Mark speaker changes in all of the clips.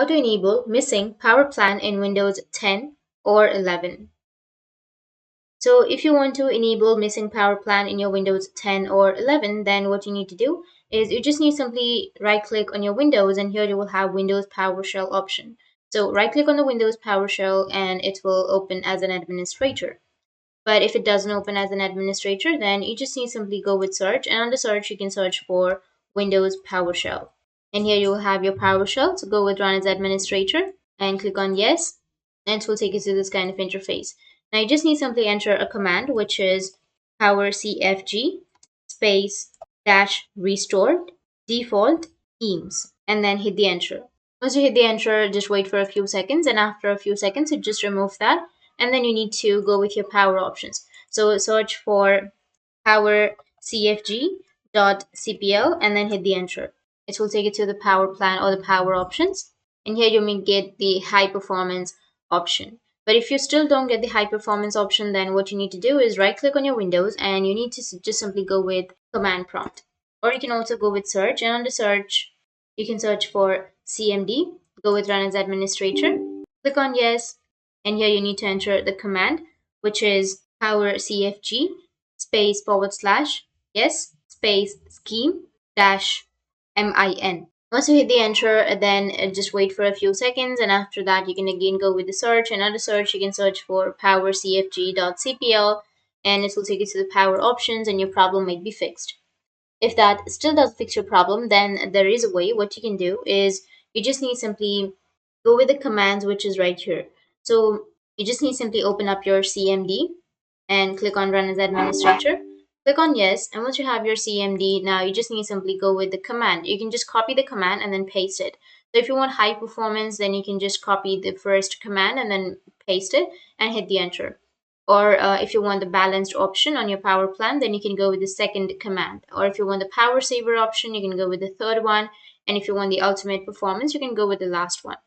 Speaker 1: How to enable missing power plan in Windows 10 or 11. So if you want to enable missing power plan in your Windows 10 or 11, then what you need to do is you just need simply right click on your Windows, and here you will have Windows PowerShell option. So right click on the Windows PowerShell and it will open as an administrator. But if it doesn't open as an administrator, then you just need simply go with search, and under search you can search for Windows PowerShell. And here you will have your PowerShell. So go with run as administrator and click on yes, and it will take you to this kind of interface. Now you just need simply enter a command, which is powercfg space dash restore default themes, and then hit the enter. Once you hit the enter, just wait for a few seconds, and after a few seconds, you just remove that, and then you need to go with your power options. So search for powercfg.cpl and then hit the enter. It will take you to the power plan or the power options, and here you may get the high performance option. But if you still don't get the high performance option, then what you need to do is right click on your Windows and you need to just simply go with command prompt. Or you can also go with search, and under search you can search for CMD, go with run as administrator, click on yes, and here you need to enter the command, which is powercfg space / yes space scheme dash min. Once you hit the enter, then just wait for a few seconds, and after that you can again go with the search, and under search you can search for powercfg.cpl, and it will take you to the power options and your problem might be fixed. If that still doesn't fix your problem, then there is a way. What you can do is you just need simply go with the commands, which is right here. So you just need simply open up your CMD and click on run as administrator. Click on yes, and once you have your CMD, now you just need to simply go with the command. You can just copy the command and then paste it. So if you want high performance, then you can just copy the first command and then paste it and hit the enter. Or if you want the balanced option on your power plan, then you can go with the second command. Or if you want the power saver option, you can go with the third one. And if you want the ultimate performance, you can go with the last one.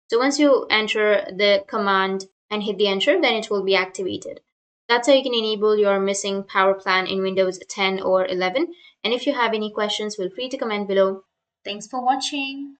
Speaker 1: So once you enter the command and hit the enter, then it will be activated. That's how you can enable your missing power plan in Windows 10 or 11. And if you have any questions, feel free to comment below. Thanks for watching.